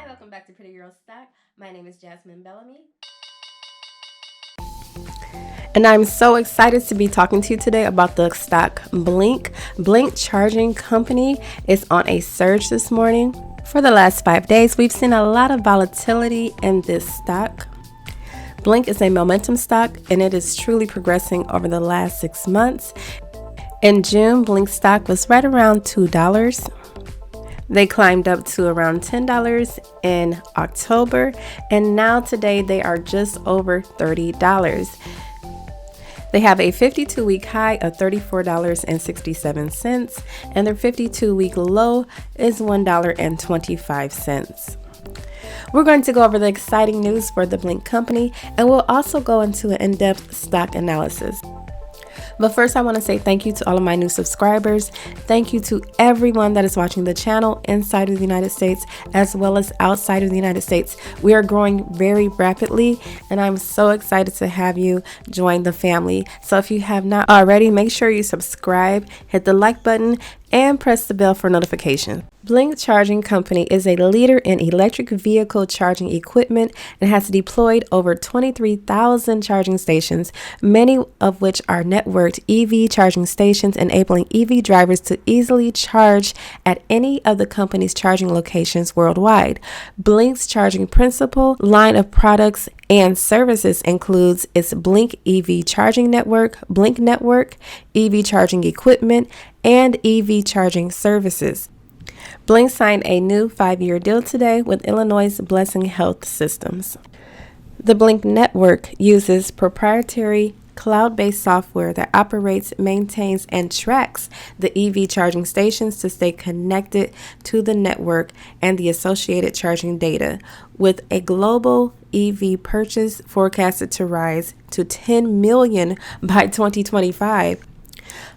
Hi, welcome back to Pretty Girl Stock. My name is Jasmine Bellamy. And I'm so excited to be talking to you today about the stock BLNK. BLNK Charging Company is on a surge this morning. For the last 5 days, we've seen a lot of volatility in this stock. BLNK is a momentum stock and it is truly progressing over the last 6 months. In June, BLNK stock was right around $2. They climbed up to around $10 in October, and now today they are just over $30. They have a 52-week high of $34.67, and their 52-week low is $1.25. We're going to go over the exciting news for the BLNK company, and we'll also go into an in-depth stock analysis. But first, I want to say thank you to all of my new subscribers. Thank you to everyone that is watching the channel inside of the United States as well as outside of the United States. We are growing very rapidly, and I'm so excited to have you join the family. So if you have not already, make sure you subscribe, hit the like button, and press the bell for notification. BLNK Charging Company is a leader in electric vehicle charging equipment and has deployed over 23,000 charging stations, many of which are networked EV charging stations, enabling EV drivers to easily charge at any of the company's charging locations worldwide. BLNK's charging principal line of products and services includes its BLNK EV charging network, BLNK Network, EV charging equipment, and EV charging services. BLNK signed a new 5-year deal today with Illinois' Blessing Health Systems. The BLNK Network uses proprietary cloud-based software that operates, maintains, and tracks the EV charging stations to stay connected to the network and the associated charging data, with a global EV purchase forecasted to rise to 10 million by 2025.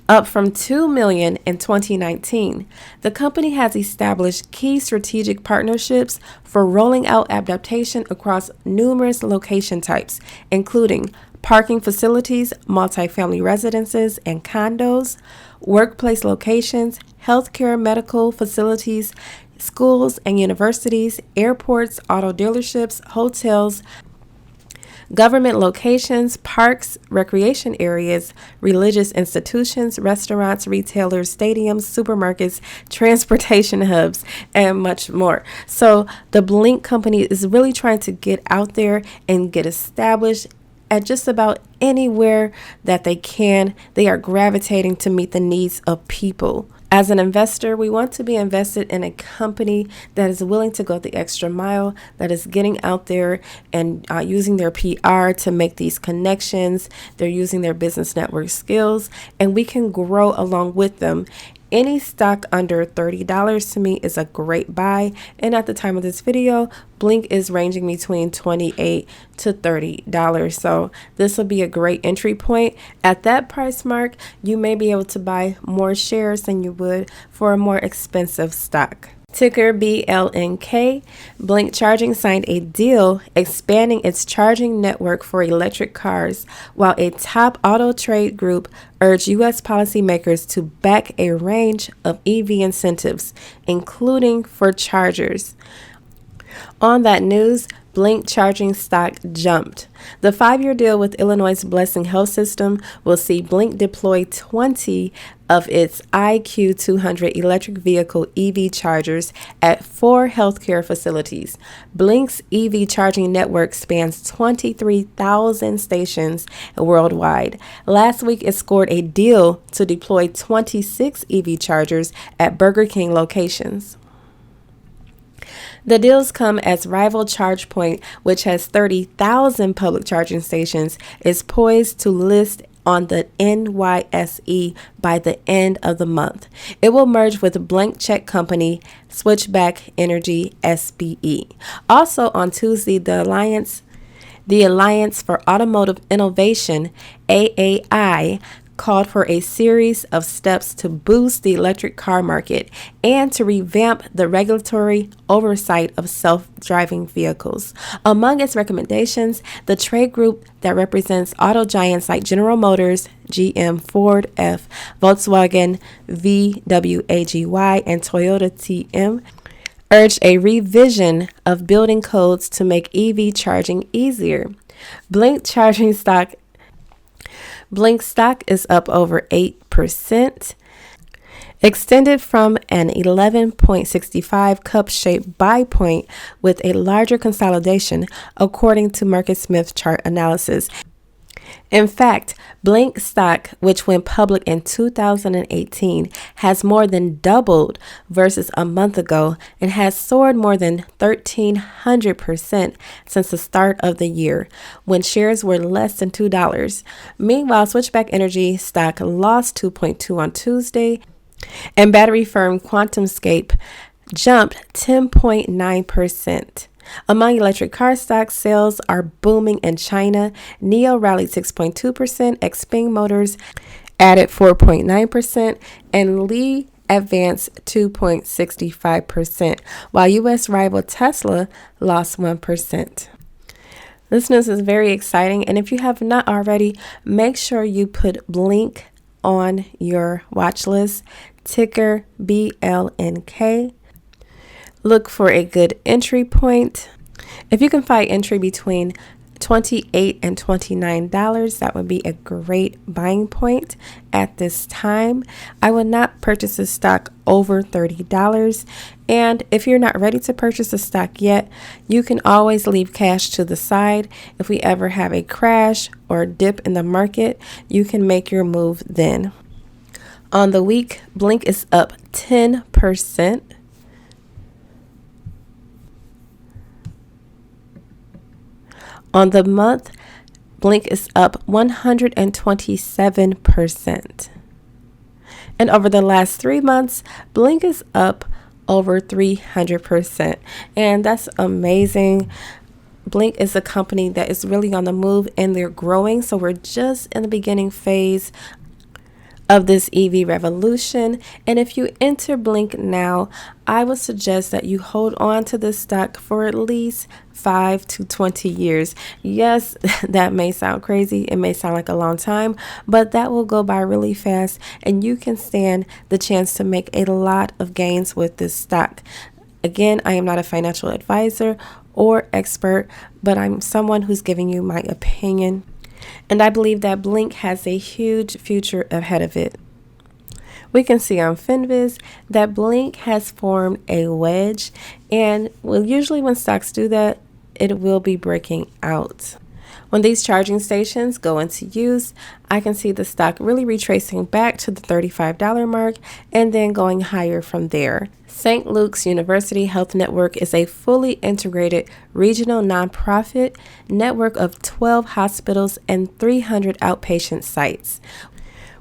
Up from 2 million in 2019. The company has established key strategic partnerships for rolling out adaptation across numerous location types, including parking facilities, multifamily residences and condos, workplace locations, healthcare medical facilities, schools and universities, airports, auto dealerships, hotels, government locations, parks, recreation areas, religious institutions, restaurants, retailers, stadiums, supermarkets, transportation hubs, and much more. So the BLNK company is really trying to get out there and get established at just about anywhere that they can. They are gravitating to meet the needs of people. As an investor, we want to be invested in a company that is willing to go the extra mile, that is getting out there and using their PR to make these connections. They're using their business network skills, and we can grow along with them. Any stock under $30 to me is a great buy, and at the time of this video, BLNK is ranging between $28 to $30. So this will be a great entry point. At that price mark, you may be able to buy more shares than you would for a more expensive stock. Ticker BLNK. BLNK Charging signed a deal expanding its charging network for electric cars, while a top auto trade group urged U.S. policymakers to back a range of EV incentives, including for chargers. On that news, BLNK Charging stock jumped. The 5-year deal with Illinois' Blessing Health System will see BLNK deploy 20 of its IQ200 electric vehicle EV chargers at 4 healthcare facilities. BLNK's EV charging network spans 23,000 stations worldwide. Last week, it scored a deal to deploy 26 EV chargers at Burger King locations. The deals come as rival ChargePoint, which has 30,000 public charging stations, is poised to list on the NYSE by the end of the month. It will merge with BLNK Czech company Switchback Energy SBE. Also on Tuesday, the Alliance for Automotive Innovation, AAI, called for a series of steps to boost the electric car market and to revamp the regulatory oversight of self-driving vehicles. Among its recommendations, the trade group that represents auto giants like General Motors, GM, Ford, Volkswagen, VW, AGY, and Toyota TM urged a revision of building codes to make EV charging easier. Blink charging stock Blink stock is up over 8%, extended from an 11.65 cup shaped buy point with a larger consolidation, according to MarketSmith chart analysis. In fact, Blink stock, which went public in 2018, has more than doubled versus a month ago and has soared more than 1,300% since the start of the year, when shares were less than $2. Meanwhile, Switchback Energy stock lost 2.2 on Tuesday, and battery firm QuantumScape jumped 10.9%. Among electric car stocks, sales are booming in China. NIO rallied 6.2%, Xpeng Motors added 4.9%, and Li advanced 2.65%, while U.S. rival Tesla lost 1%. This news is very exciting, and if you have not already, make sure you put Blink on your watch list, ticker BLNK. Look for a good entry point. If you can find entry between $28 and $29, that would be a great buying point at this time. I would not purchase a stock over $30. And if you're not ready to purchase a stock yet, you can always leave cash to the side. If we ever have a crash or dip in the market, you can make your move then. On the week, Blink is up 10%. On the month, Blink is up 127%. And over the last 3 months, Blink is up over 300%. And that's amazing. Blink is a company that is really on the move and they're growing. So we're just in the beginning phase of this EV revolution. And if you enter Blink now, I would suggest that you hold on to this stock for at least 5 to 20 years. Yes, that may sound crazy. It may sound like a long time, but that will go by really fast and you can stand the chance to make a lot of gains with this stock. Again, I am not a financial advisor or expert, but I'm someone who's giving you my opinion. And I believe that Blink has a huge future ahead of it. We can see on Finviz that Blink has formed a wedge, and usually when stocks do that, it will be breaking out. When these charging stations go into use, I can see the stock really retracing back to the $35 mark and then going higher from there. St. Luke's University Health Network is a fully integrated regional nonprofit network of 12 hospitals and 300 outpatient sites.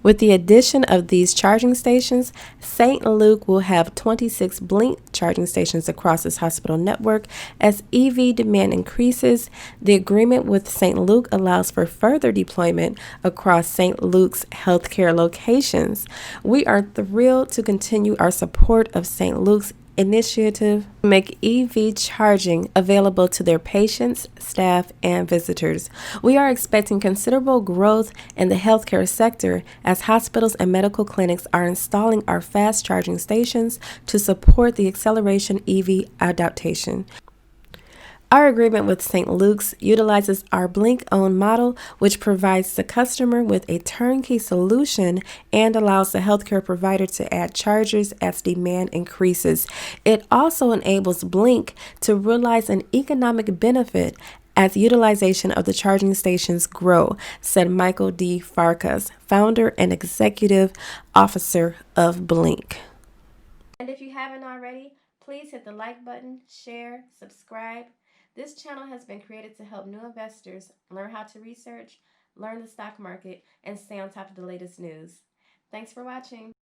With the addition of these charging stations, St. Luke will have 26 Blink charging stations across its hospital network. As EV demand increases, the agreement with St. Luke allows for further deployment across St. Luke's healthcare locations. We are thrilled to continue our support of St. Luke's initiative to make EV charging available to their patients, staff, and visitors. We are expecting considerable growth in the healthcare sector as hospitals and medical clinics are installing our fast charging stations to support the acceleration EV adoption. Our agreement with St. Luke's utilizes our Blink-owned model, which provides the customer with a turnkey solution and allows the healthcare provider to add chargers as demand increases. It also enables Blink to realize an economic benefit as utilization of the charging stations grow, said Michael D. Farkas, founder and executive officer of Blink. And if you haven't already, please hit the like button, share, subscribe. This channel has been created to help new investors learn how to research, learn the stock market, and stay on top of the latest news. Thanks for watching.